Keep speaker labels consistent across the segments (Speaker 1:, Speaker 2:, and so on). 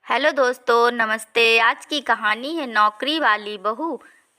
Speaker 1: Hello दोस्तों, नमस्ते। आज की कहानी है नौकरी वाली बहू।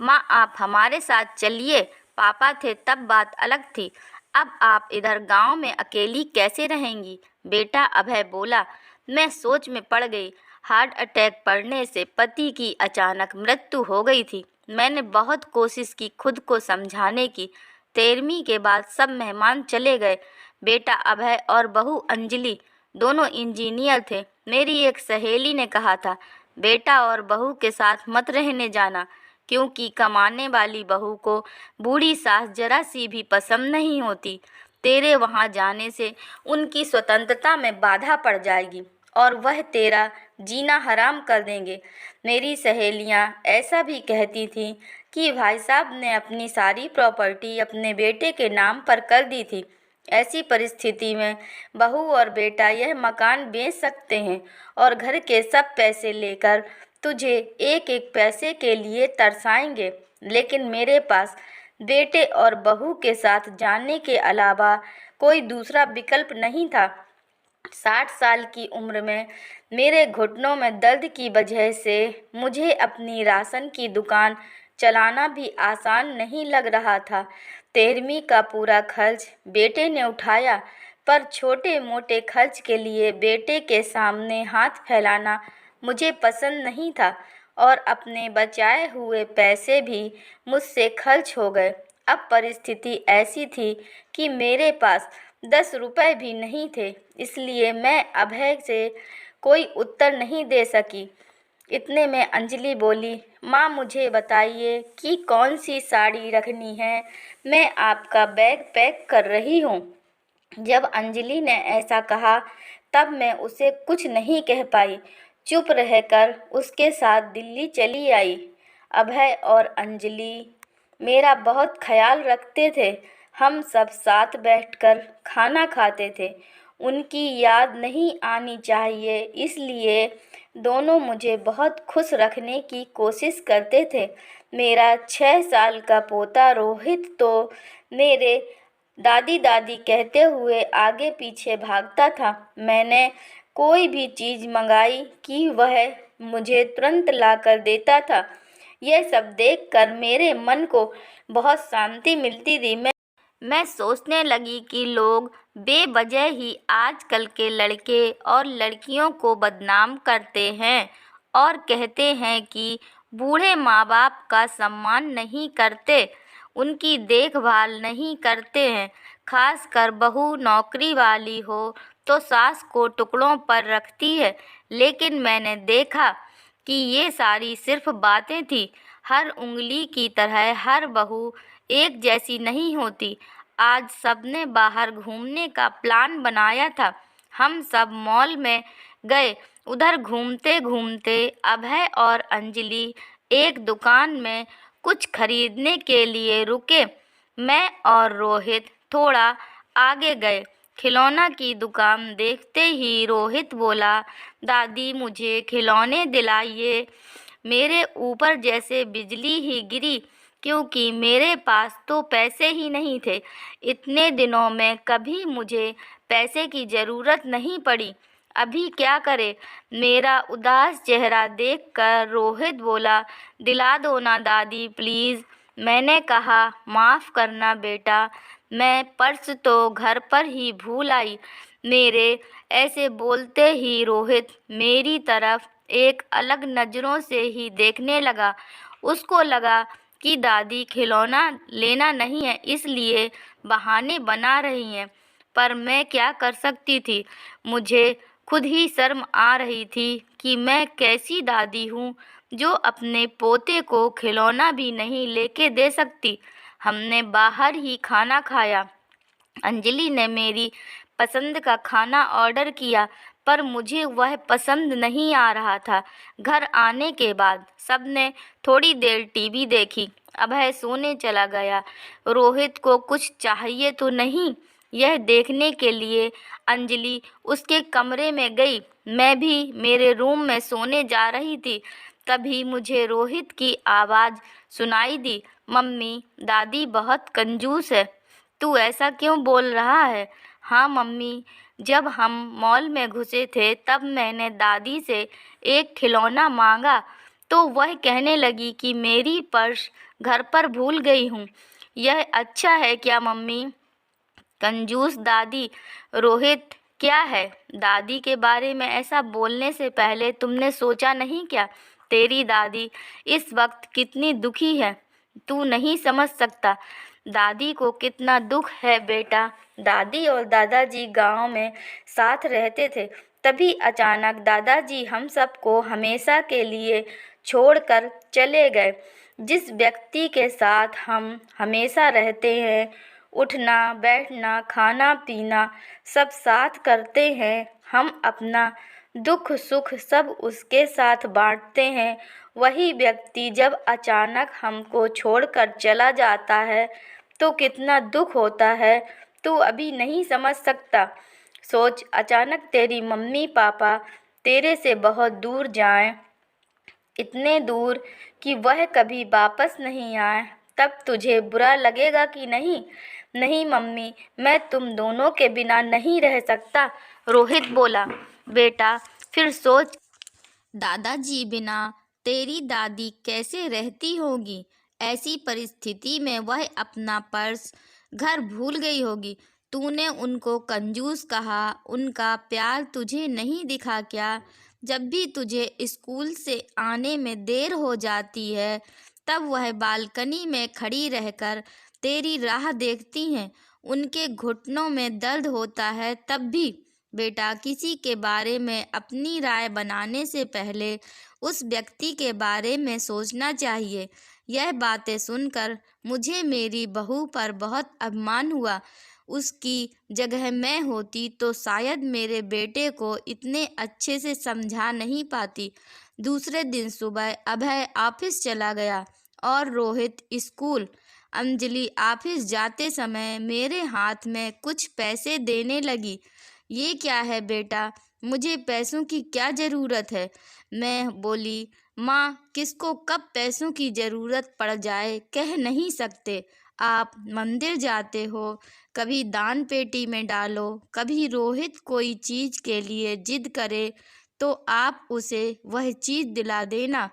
Speaker 1: माँ, आप हमारे साथ चलिए। पापा थे तब बात अलग थी, अब आप इधर गांव में अकेली कैसे रहेंगी? बेटा अभय बोला। मैं सोच में पड़ गई। हार्ट अटैक पड़ने से पति की अचानक मृत्यु हो गई थी। मैंने बहुत कोशिश की खुद को समझाने की। 13वीं के बाद सब मेहमान चले गए। बेटा अभय और बहू अंजलि दोनों इंजीनियर थे। मेरी एक सहेली ने कहा था, बेटा और बहू के साथ मत रहने जाना, क्योंकि कमाने वाली बहू को बूढ़ी सास जरा सी भी पसंद नहीं होती। तेरे वहाँ जाने से उनकी स्वतंत्रता में बाधा पड़ जाएगी और वह तेरा जीना हराम कर देंगे। मेरी सहेलियाँ ऐसा भी कहती थीं कि भाई साहब ने अपनी सारी प्रॉपर्टी अपने बेटे के नाम पर कर दी थी। ऐसी परिस्थिति में बहू और बेटा यह मकान बेच सकते हैं और घर के सब पैसे लेकर तुझे एक एक पैसे के लिए तरसाएंगे। लेकिन मेरे पास बेटे और बहू के साथ जाने के अलावा कोई दूसरा विकल्प नहीं था। 60 साल की उम्र में मेरे घुटनों में दर्द की वजह से मुझे अपनी राशन की दुकान चलाना भी आसान नहीं लग रहा था। 13वीं का पूरा खर्च बेटे ने उठाया, पर छोटे मोटे खर्च के लिए बेटे के सामने हाथ फैलाना मुझे पसंद नहीं था और अपने बचाए हुए पैसे भी मुझसे खर्च हो गए। अब परिस्थिति ऐसी थी कि मेरे पास 10 रुपए भी नहीं थे, इसलिए मैं अभय से कोई उत्तर नहीं दे सकी। इतने में अंजलि बोली, माँ मुझे बताइए कि कौन सी साड़ी रखनी है, मैं आपका बैग पैक कर रही हूँ। जब अंजलि ने ऐसा कहा तब मैं उसे कुछ नहीं कह पाई। चुप रहकर उसके साथ दिल्ली चली आई। अभय और अंजलि मेरा बहुत ख्याल रखते थे। हम सब साथ बैठकर खाना खाते थे। उनकी याद नहीं आनी चाहिए, इसलिए दोनों मुझे बहुत खुश रखने की कोशिश करते थे। मेरा 6 साल का पोता रोहित तो मेरे दादी दादी कहते हुए आगे पीछे भागता था। मैंने कोई भी चीज़ मंगाई कि वह मुझे तुरंत ला कर देता था। यह सब देखकर मेरे मन को बहुत शांति मिलती थी। मैं सोचने लगी कि लोग बेवजह ही आजकल के लड़के और लड़कियों को बदनाम करते हैं और कहते हैं कि बूढ़े माँ बाप का सम्मान नहीं करते, उनकी देखभाल नहीं करते हैं। खासकर बहू नौकरी वाली हो तो सास को टुकड़ों पर रखती है। लेकिन मैंने देखा कि ये सारी सिर्फ बातें थी। हर उंगली की तरह हर बहू एक जैसी नहीं होती। आज सबने बाहर घूमने का प्लान बनाया था। हम सब मॉल में गए। उधर घूमते घूमते अभय और अंजलि एक दुकान में कुछ खरीदने के लिए रुके। मैं और रोहित थोड़ा आगे गए। खिलौना की दुकान देखते ही रोहित बोला, दादी मुझे खिलौने दिलाइए। मेरे ऊपर जैसे बिजली ही गिरी, क्योंकि मेरे पास तो पैसे ही नहीं थे। इतने दिनों में कभी मुझे पैसे की ज़रूरत नहीं पड़ी। अभी क्या करे? मेरा उदास चेहरा देखकर रोहित बोला, दिला दो ना दादी प्लीज़। मैंने कहा, माफ़ करना बेटा, मैं पर्स तो घर पर ही भूल आई। मेरे ऐसे बोलते ही रोहित मेरी तरफ एक अलग नज़रों से ही देखने लगा। उसको लगा कि दादी खिलौना लेना नहीं है, इसलिए बहाने बना रही हैं। पर मैं क्या कर सकती थी? मुझे खुद ही शर्म आ रही थी कि मैं कैसी दादी हूँ जो अपने पोते को खिलौना भी नहीं लेके दे सकती। हमने बाहर ही खाना खाया। अंजलि ने मेरी पसंद का खाना ऑर्डर किया, पर मुझे वह पसंद नहीं आ रहा था। घर आने के बाद सबने थोड़ी देर टीवी देखी। अभय सोने चला गया। रोहित को कुछ चाहिए तो नहीं, यह देखने के लिए अंजलि उसके कमरे में गई। मैं भी मेरे रूम में सोने जा रही थी, तभी मुझे रोहित की आवाज़ सुनाई दी, मम्मी, दादी बहुत कंजूस है। तू ऐसा क्यों बोल रहा है? हाँ मम्मी, जब हम मॉल में घुसे थे तब मैंने दादी से एक खिलौना मांगा तो वह कहने लगी कि मेरी पर्स घर पर भूल गई हूँ। यह अच्छा है क्या मम्मी? कंजूस दादी। रोहित, क्या है? दादी के बारे में ऐसा बोलने से पहले तुमने सोचा नहीं क्या? तेरी दादी इस वक्त कितनी दुखी है, तू नहीं समझ सकता। दादी को कितना दुख है बेटा। दादी और दादाजी गांव में साथ रहते थे। तभी अचानक दादाजी हम सबको हमेशा के लिए छोड़कर चले गए। जिस व्यक्ति के साथ हम हमेशा रहते हैं, उठना बैठना खाना पीना सब साथ करते हैं, हम अपना दुख सुख सब उसके साथ बांटते हैं, वही व्यक्ति जब अचानक हमको छोड़कर चला जाता है तो कितना दुख होता है, तू अभी नहीं समझ सकता। सोच, अचानक तेरी मम्मी पापा तेरे से बहुत दूर जाएं, इतने दूर कि वह कभी वापस नहीं आए, तब तुझे बुरा लगेगा कि नहीं? नहीं मम्मी, मैं तुम दोनों के बिना नहीं रह सकता। रोहित बोला, बेटा फिर सोच, दादाजी बिना तेरी दादी कैसे रहती होगी? ऐसी परिस्थिति में वह अपना पर्स घर भूल गई होगी। तूने उनको कंजूस कहा, उनका प्यार तुझे नहीं दिखा क्या? जब भी तुझे स्कूल से आने में देर हो जाती है तब वह बालकनी में खड़ी रहकर तेरी राह देखती हैं। उनके घुटनों में दर्द होता है तब भी। बेटा, किसी के बारे में अपनी राय बनाने से पहले उस व्यक्ति के बारे में सोचना चाहिए। यह बातें सुनकर मुझे मेरी बहू पर बहुत अभिमान हुआ। उसकी जगह मैं होती तो शायद मेरे बेटे को इतने अच्छे से समझा नहीं पाती। दूसरे दिन सुबह अभय ऑफिस चला गया और रोहित स्कूल। अंजलि ऑफिस जाते समय मेरे हाथ में कुछ पैसे देने लगी। ये क्या है बेटा, मुझे पैसों की क्या ज़रूरत है? मैं बोली, माँ, किसको कब पैसों की ज़रूरत पड़ जाए कह नहीं सकते। आप मंदिर जाते हो, कभी दान पेटी में डालो, कभी रोहित कोई चीज़ के लिए जिद करे तो आप उसे वह चीज़ दिला देना।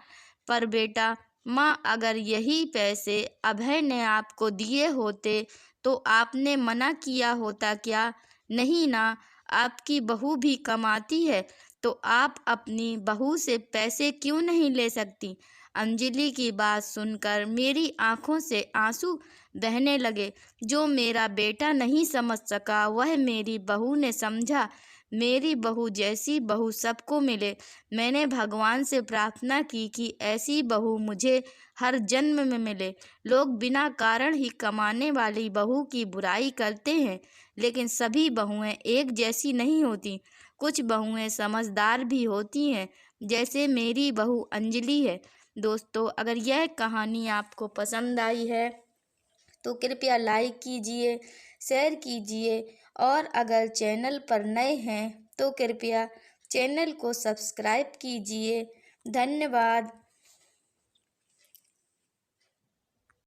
Speaker 1: पर बेटा, माँ, अगर यही पैसे अभय ने आपको दिए होते तो आपने मना किया होता क्या? नहीं ना। आपकी बहू भी कमाती है तो आप अपनी बहू से पैसे क्यों नहीं ले सकती? अंजलि की बात सुनकर मेरी आंखों से आंसू बहने लगे। जो मेरा बेटा नहीं समझ सका वह मेरी बहू ने समझा। मेरी बहू जैसी बहू सबको मिले। मैंने भगवान से प्रार्थना की कि ऐसी बहू मुझे हर जन्म में मिले। लोग बिना कारण ही कमाने वाली बहू की बुराई करते हैं, लेकिन सभी बहुएं एक जैसी नहीं होती। कुछ बहुएं समझदार भी होती हैं, जैसे मेरी बहू अंजलि है। दोस्तों, अगर यह कहानी आपको पसंद आई है तो कृपया लाइक कीजिए, शेयर कीजिए और अगर चैनल पर नए हैं तो कृपया चैनल को सब्सक्राइब कीजिए। धन्यवाद।